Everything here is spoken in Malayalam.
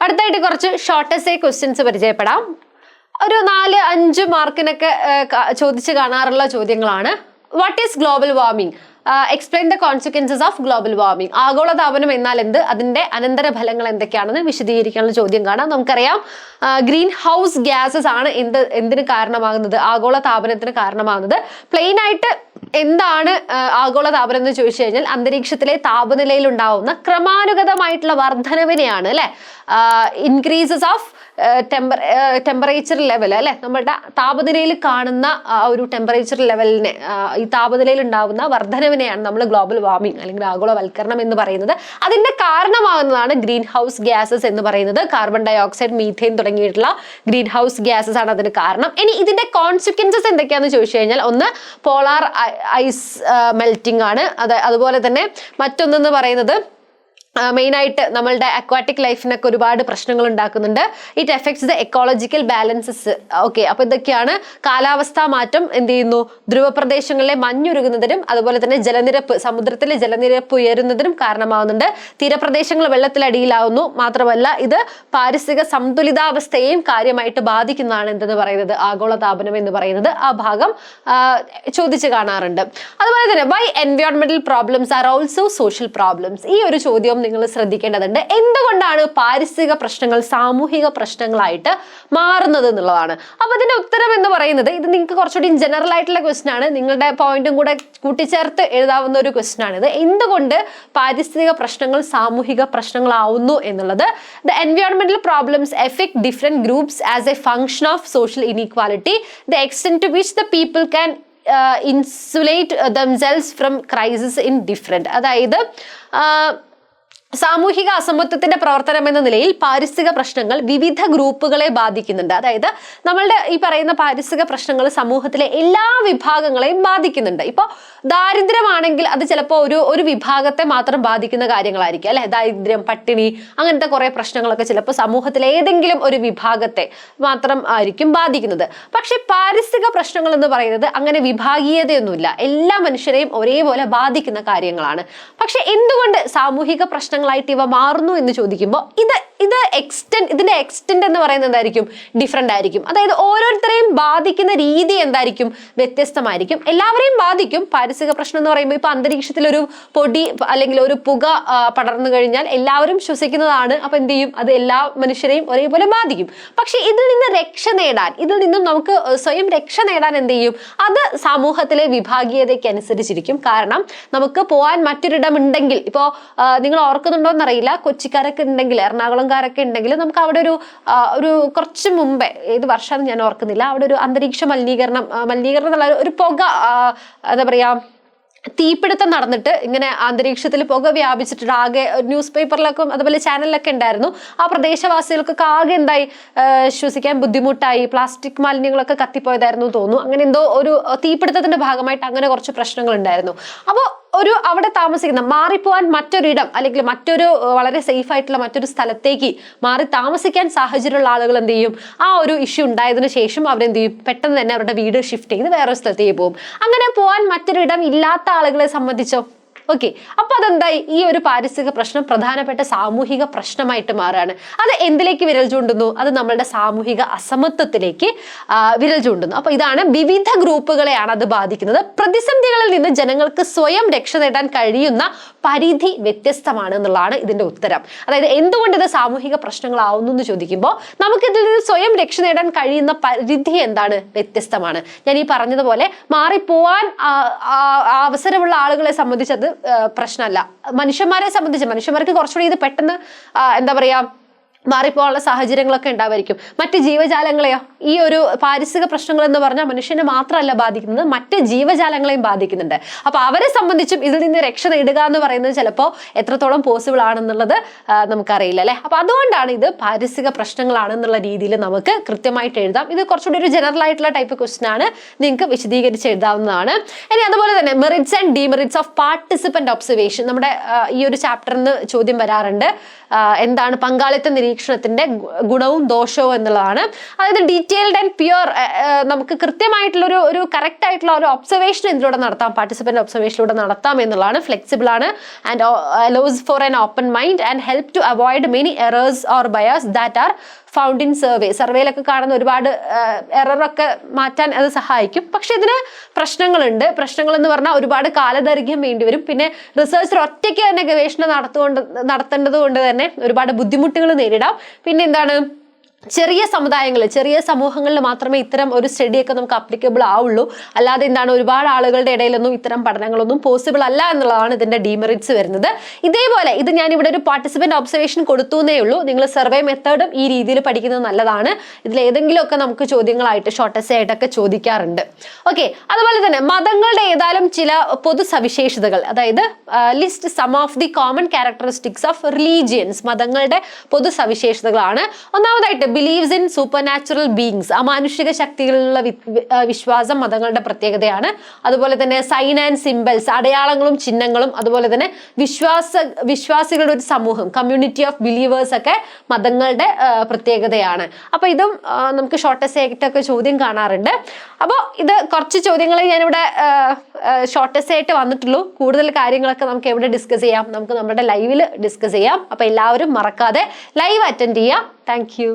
അടുത്തായിട്ട് കുറച്ച് ഷോർട്ട് എസ്സേ ക്വസ്റ്റ്യൻസ് പരിചയപ്പെടാം. ഒരു 4-5 മാർക്കിനൊക്കെ ചോദിച്ച് കാണാറുള്ള ചോദ്യങ്ങളാണ്. What is global warming? Explain the consequences of global warming. ആഗോളതാപനം എന്നാൽ എന്ത്, അതിന്റെ അനന്തരഫലങ്ങൾ എന്തൊക്കെയാണെന്ന് വിശദീകരിക്കാനുള്ള ചോദ്യം കാണാം. നമുക്കറിയാം ഗ്രീൻ ഹൗസ് ഗ്യാസസ് ആണ് എന്തിന് കാരണമാകുന്നത്, ആഗോളതാപനത്തിന് കാരണമാകുന്നത്. പ്ലെയിൻ ആയിട്ട് എന്താണ് ആഗോളതാപനം എന്ന് ചോദിച്ചു കഴിഞ്ഞാൽ അന്തരീക്ഷത്തിലെ താപനിലയിൽ ഉണ്ടാവുന്ന ക്രമാനുഗതമായിട്ടുള്ള വർധനവിനെയാണ് അല്ലെ, ഇൻക്രീസസ് ഓഫ് ടെമ്പറേച്ചർ ലെവൽ അല്ലെ, നമ്മുടെ താപനിലയിൽ കാണുന്ന ഒരു ടെമ്പറേച്ചർ ലെവലിനെ, ഈ താപനിലയിൽ ഉണ്ടാവുന്ന വർധനവിനെയാണ് നമ്മൾ ഗ്ലോബൽ വാർമിംഗ് അല്ലെങ്കിൽ ആഗോളവൽക്കരണം എന്ന് പറയുന്നത്. അതിന്റെ കാരണമാകുന്നതാണ് ഗ്രീൻ ഹൗസ് ഗ്യാസസ് എന്ന് പറയുന്നത്. കാർബൺ ഡൈ ഓക്സൈഡ്, മീഥേൻ തുടങ്ങിയിട്ടുള്ള ഗ്രീൻ ഹൗസ് ഗ്യാസസ് ആണ് അതിന് കാരണം. ഇനി ഇതിന്റെ കോൺസിക്വൻസസ് എന്തൊക്കെയാണെന്ന് ചോദിച്ചു കഴിഞ്ഞാൽ ഒന്ന് പോളാർ ഐസ് മെൽറ്റിംഗ് ആണ്. അതുപോലെ തന്നെ മറ്റൊന്നെന്ന് പറയുന്നത് മെയിൻ ആയിട്ട് നമ്മളുടെ അക്വാറ്റിക് ലൈഫിനൊക്കെ ഒരുപാട് പ്രശ്നങ്ങൾ ഉണ്ടാക്കുന്നുണ്ട്. It effects the ecological balances. Okay, അപ്പൊ ഇതൊക്കെയാണ്. കാലാവസ്ഥാ മാറ്റം എന്ത് ചെയ്യുന്നു, ധ്രുവപ്രദേശങ്ങളിലെ മഞ്ഞുരുകുന്നതിനും അതുപോലെ തന്നെ ജലനിരപ്പ്, സമുദ്രത്തിലെ ജലനിരപ്പ് ഉയരുന്നതിനും കാരണമാവുന്നുണ്ട്. തീരപ്രദേശങ്ങൾ വെള്ളത്തിലടിയിലാവുന്നു. മാത്രമല്ല ഇത് പാരിസ്ഥിതിക സന്തുലിതാവസ്ഥയെയും കാര്യമായിട്ട് ബാധിക്കുന്നതാണ് എന്തെന്ന് പറയുന്നത്, ആഗോളതാപനം എന്ന് പറയുന്നത്. ആ ഭാഗം ചോദിച്ചു കാണാറുണ്ട്. അതുപോലെ തന്നെ വൈ എൻവയോൺമെന്റൽ problems are also social problems. ഈ ഒരു ചോദ്യം നിങ്ങൾ ശ്രദ്ധിക്കേണ്ടതുണ്ട്. എന്തുകൊണ്ടാണ് പാരിസ്ഥിതിക പ്രശ്നങ്ങൾ സാമൂഹിക പ്രശ്നങ്ങളായിട്ട് മാറുന്നത് എന്നുള്ളതാണ്. അപ്പൊ ഇതിന്റെ ഉത്തരം എന്ന് പറയുന്നത്, ഇത് നിങ്ങൾക്ക് കുറച്ചുകൂടി ജനറൽ ആയിട്ടുള്ള ക്വസ്റ്റ്യൻ ആണ്, നിങ്ങളുടെ പോയിന്റും കൂടെ കൂട്ടിച്ചേർത്ത് എഴുതാവുന്ന ഒരു ക്വസ്റ്റ്യൻ ആണ് ഇത്. എന്തുകൊണ്ട് പാരിസ്ഥിതിക പ്രശ്നങ്ങൾ സാമൂഹിക പ്രശ്നങ്ങളാവുന്നു എന്നുള്ളത്. ദ എൻവയോൺമെന്റൽ problems effect different groups as a function of social inequality. The extent to which the people can insulate themselves from crisis in different. അതായത് സാമൂഹിക അസമത്വത്തിന്റെ പ്രവർത്തനം എന്ന നിലയിൽ പാരിസ്ഥിതിക പ്രശ്നങ്ങൾ വിവിധ ഗ്രൂപ്പുകളെ ബാധിക്കുന്നുണ്ട്. അതായത് നമ്മളുടെ ഈ പറയുന്ന പാരിസ്ഥിതിക പ്രശ്നങ്ങൾ സമൂഹത്തിലെ എല്ലാ വിഭാഗങ്ങളെയും ബാധിക്കുന്നുണ്ട്. ഇപ്പോൾ ദാരിദ്ര്യമാണെങ്കിൽ അത് ചിലപ്പോൾ ഒരു വിഭാഗത്തെ മാത്രം ബാധിക്കുന്ന കാര്യങ്ങളായിരിക്കും അല്ലെ. ദാരിദ്ര്യം, പട്ടിണി, അങ്ങനത്തെ കുറെ പ്രശ്നങ്ങളൊക്കെ ചിലപ്പോൾ സമൂഹത്തിലെ ഏതെങ്കിലും ഒരു വിഭാഗത്തെ മാത്രം ആയിരിക്കും ബാധിക്കുന്നത്. പക്ഷെ പാരിസ്ഥിതിക പ്രശ്നങ്ങൾ എന്ന് പറയുന്നത് അങ്ങനെ വിഭാഗീയതയൊന്നുമില്ല, എല്ലാ മനുഷ്യരെയും ഒരേപോലെ ബാധിക്കുന്ന കാര്യങ്ങളാണ്. പക്ഷെ എന്തുകൊണ്ട് സാമൂഹിക പ്രശ്നങ്ങളായിട്ട് ഇവ മാറുന്നു എന്ന് ചോദിക്കുമ്പോൾ ഇതിന്റെ എക്സ്റ്റെന്റ് എന്ന് പറയുന്നത് എന്തായിരിക്കും, ഡിഫറെന്റ് ആയിരിക്കും. അതായത് ഓരോരുത്തരെയും ബാധിക്കുന്ന രീതി എന്തായിരിക്കും, വ്യത്യസ്തമായിരിക്കും. എല്ലാവരെയും ബാധിക്കും. പാരിസ്ഥിതിക പ്രശ്നം എന്ന് പറയുമ്പോൾ ഇപ്പൊ അന്തരീക്ഷത്തിൽ ഒരു പൊടി അല്ലെങ്കിൽ ഒരു പുക പടർന്നു കഴിഞ്ഞാൽ എല്ലാവരും ശ്വസിക്കുന്നതാണ്. അപ്പൊ എന്ത് ചെയ്യും, അത് എല്ലാ മനുഷ്യരെയും ഒരേപോലെ ബാധിക്കും. പക്ഷെ ഇതിൽ നിന്ന് രക്ഷ നേടാൻ, ഇതിൽ നിന്നും നമുക്ക് സ്വയം രക്ഷ നേടാൻ എന്ത് ചെയ്യും, അത് സമൂഹത്തിലെ വിഭാഗീയതയ്ക്ക് അനുസരിച്ചിരിക്കും. കാരണം നമുക്ക് പോകാൻ മറ്റൊരിടം ഉണ്ടെങ്കിൽ, ഇപ്പോ നിങ്ങൾ ഓർക്കുന്നുണ്ടോ എന്നറിയില്ല, കൊച്ചിക്കാരൊക്കെ ഉണ്ടെങ്കിൽ, എറണാകുളംകാരൊക്കെ ഉണ്ടെങ്കിൽ നമുക്ക് അവിടെ ഒരു കുറച്ച് മുമ്പേ, ഏത് വർഷമാണെന്ന് ഞാൻ ഓർക്കുന്നില്ല, അവിടെ ഒരു അന്തരീക്ഷ മലിനീകരണം എന്നുള്ള ഒരു പുക, എന്താ പറയാ, തീപിടുത്തം നടന്നിട്ട് ഇങ്ങനെ അന്തരീക്ഷത്തിൽ പുക വ്യാപിച്ചിട്ട് ആകെ ന്യൂസ് പേപ്പറിലൊക്കെ അതുപോലെ ചാനലിലൊക്കെ ഉണ്ടായിരുന്നു. ആ പ്രദേശവാസികൾക്കൊക്കെ ആകെ എന്തായി, ശ്വസിക്കാൻ ബുദ്ധിമുട്ടായി, പ്ലാസ്റ്റിക് മാലിന്യങ്ങളൊക്കെ കത്തിപ്പോയതായിരുന്നു തോന്നുന്നു. അങ്ങനെ എന്തോ ഒരു തീപിടുത്തത്തിന്റെ ഭാഗമായിട്ട് അങ്ങനെ കുറച്ച് പ്രശ്നങ്ങൾ ഉണ്ടായിരുന്നു. അപ്പോൾ അവിടെ താമസിക്കുന്ന, മാറിപ്പോവാൻ മറ്റൊരിടം അല്ലെങ്കിൽ മറ്റൊരു വളരെ സേഫ് ആയിട്ടുള്ള മറ്റൊരു സ്ഥലത്തേക്ക് മാറി താമസിക്കാൻ സാഹചര്യമുള്ള ആളുകൾ എന്ത് ചെയ്യും, ആ ഒരു ഇഷ്യൂ ഉണ്ടായതിനു ശേഷം അവരെന്ത് ചെയ്യും, പെട്ടെന്ന് തന്നെ അവരുടെ വീട് ഷിഫ്റ്റ് ചെയ്ത് വേറൊരു സ്ഥലത്തേക്ക് പോകും. അങ്ങനെ പോവാൻ മറ്റൊരിടം ഇല്ലാത്ത ആളുകളെ സംബന്ധിച്ചോ ഓക്കെ, അപ്പൊ അതെന്തായി, ഈ ഒരു പാരിസ്ഥിതിക പ്രശ്നം പ്രധാനപ്പെട്ട സാമൂഹിക പ്രശ്നമായിട്ട് മാറുകയാണ്. അത് എന്തിലേക്ക് വിരൽ ചൂണ്ടുന്നു, അത് നമ്മളുടെ സാമൂഹിക അസമത്വത്തിലേക്ക് വിരൽ ചൂണ്ടുന്നു. അപ്പൊ ഇതാണ്, വിവിധ ഗ്രൂപ്പുകളെയാണ് അത് ബാധിക്കുന്നത്. പ്രതിസന്ധികളിൽ നിന്ന് ജനങ്ങൾക്ക് സ്വയം രക്ഷ നേടാൻ കഴിയുന്ന പരിധി വ്യത്യസ്തമാണ് എന്നുള്ളതാണ് ഇതിന്റെ ഉത്തരം. അതായത് എന്തുകൊണ്ട് ഇത് സാമൂഹിക പ്രശ്നങ്ങളാവുന്നു എന്ന് ചോദിക്കുമ്പോൾ നമുക്ക് ഇതിൽ നിന്ന് സ്വയം രക്ഷ നേടാൻ കഴിയുന്ന പരിധി എന്താണ്, വ്യത്യസ്തമാണ്. ഞാൻ ഈ പറഞ്ഞതുപോലെ മാറിപ്പോവാൻ അവസരമുള്ള ആളുകളെ സംബന്ധിച്ചത് പ്രശ്നമല്ല. മനുഷ്യന്മാർക്ക് കുറച്ചുകൂടി ഇത് പെട്ടെന്ന് എന്താ പറയാ, മാറിപ്പോകാനുള്ള സാഹചര്യങ്ങളൊക്കെ ഉണ്ടാവായിരിക്കും. മറ്റ് ജീവജാലങ്ങളെയോ, ഈ ഒരു പാരിസ്ഥിതിക പ്രശ്നങ്ങൾ എന്ന് പറഞ്ഞാൽ മനുഷ്യനെ മാത്രമല്ല ബാധിക്കുന്നത്, മറ്റ് ജീവജാലങ്ങളെയും ബാധിക്കുന്നുണ്ട്. അപ്പൊ അവരെ സംബന്ധിച്ചും ഇതിൽ നിന്ന് രക്ഷ നേടുക എന്ന് പറയുന്നത് ചിലപ്പോൾ എത്രത്തോളം പോസിബിൾ ആണെന്നുള്ളത് നമുക്കറിയില്ല അല്ലെ. അപ്പൊ അതുകൊണ്ടാണ് ഇത് പാരിസ്ഥിതിക പ്രശ്നങ്ങളാണെന്നുള്ള രീതിയിൽ നമുക്ക് കൃത്യമായിട്ട് എഴുതാം. ഇത് കുറച്ചുകൂടി ഒരു ജനറൽ ആയിട്ടുള്ള ടൈപ്പ് ക്വസ്റ്റ്യൻ ആണ്, നിങ്ങൾക്ക് വിശദീകരിച്ച് എഴുതാവുന്നതാണ്. ഇനി അതുപോലെ തന്നെ merits and demerits of participant observation, നമ്മുടെ ഈ ഒരു ചാപ്റ്ററിന് ചോദ്യം വരാറുണ്ട്. എന്താണ് പങ്കാളിത്ത നിരീക്ഷണം നിരീക്ഷണത്തിന്റെ ഗുണവും ദോഷവും എന്നുള്ളതാണ്. അതായത് ഡീറ്റെയിൽഡ് ആൻഡ് പ്യുവർ, നമുക്ക് കൃത്യമായിട്ടുള്ള ഒരു കറക്റ്റ് ആയിട്ടുള്ള ഒരു ഒബ്സർവേഷൻ ഇതിലൂടെ നടത്താം, പാർട്ടിസിപ്പന്റ് ഒബ്സർവേഷനിലൂടെ നടത്താം എന്നുള്ളതാണ്. ഫ്ലെക്സിബിൾ ആണ് and allows for an open mind and help to avoid many errors or bias that are found in സർവേയിലൊക്കെ കാണുന്ന ഒരുപാട് എററൊക്കെ മാറ്റാൻ അത് സഹായിക്കും. പക്ഷെ ഇതിന് പ്രശ്നങ്ങൾ എന്ന് പറഞ്ഞാൽ ഒരുപാട് കാലദൈർഘ്യം വേണ്ടിവരും. പിന്നെ റിസർച്ചർ ഒറ്റയ്ക്ക് തന്നെ ഗവേഷണം നടത്തേണ്ടത് കൊണ്ട് തന്നെ ഒരുപാട് ബുദ്ധിമുട്ടുകൾ നേരിടാം. പിന്നെ എന്താണ്, ചെറിയ സമൂഹങ്ങളിൽ മാത്രമേ ഇത്തരം ഒരു സ്റ്റഡിയൊക്കെ നമുക്ക് അപ്ലിക്കബിൾ ആവുള്ളൂ. അല്ലാതെ എന്താണ്, ഒരുപാട് ആളുകളുടെ ഇടയിലൊന്നും ഇത്തരം പഠനങ്ങളൊന്നും പോസിബിൾ അല്ല എന്നുള്ളതാണ് ഇതിന്റെ ഡീമെറിറ്റ്സ് വരുന്നത്. ഇതേപോലെ ഇത് ഞാൻ ഇവിടെ ഒരു പാർട്ടിസിപ്പന്റ് ഒബ്സർവേഷൻ കൊടുത്തുന്നേ ഉള്ളൂ. നിങ്ങൾ സർവേ മെത്തേഡും ഈ രീതിയിൽ പഠിക്കുന്നത് നല്ലതാണ്. ഇതിൽ ഏതെങ്കിലുമൊക്കെ നമുക്ക് ചോദ്യങ്ങളായിട്ട് ഷോർട്ട് എസ്സേ ആയിട്ടൊക്കെ ചോദിക്കാറുണ്ട്. ഓക്കെ, അതുപോലെ തന്നെ മതങ്ങളുടെ ഏതായാലും ചില പൊതു സവിശേഷതകൾ, അതായത് list some of the common characteristics of religions, മതങ്ങളുടെ പൊതു സവിശേഷതകളാണ്. ഒന്നാമതായിട്ട് believes in supernatural beings, അമാനുഷിക ശക്തികളിലുള്ള വിശ്വാസം മതങ്ങളുടെ പ്രത്യേകതയാണ്. അതുപോലെ തന്നെ സൈൻ ആൻഡ് സിംബൽസ്, അടയാളങ്ങളും ചിഹ്നങ്ങളും, അതുപോലെ തന്നെ വിശ്വാസികളുടെ ഒരു സമൂഹം, കമ്മ്യൂണിറ്റി ഓഫ് ബിലീവേഴ്സ് ഒക്കെ മതങ്ങളുടെ പ്രത്യേകതയാണ്. അപ്പൊ ഇതും നമുക്ക് ഷോർട്ട് എസ്സേ ആയിട്ടൊക്കെ ചോദ്യം കാണാറുണ്ട്. അപ്പോൾ ഇത് കുറച്ച് ചോദ്യങ്ങൾ ഞാനിവിടെ ഷോർട്ട് എസ്സേ ആയിട്ട് വന്നിട്ടുള്ളൂ. കൂടുതൽ കാര്യങ്ങളൊക്കെ നമുക്ക് എവിടെ ഡിസ്കസ് ചെയ്യാം, നമുക്ക് നമ്മുടെ ലൈവിൽ ഡിസ്കസ് ചെയ്യാം. അപ്പൊ എല്ലാവരും മറക്കാതെ ലൈവ് അറ്റൻഡ് ചെയ്യാം. Thank you.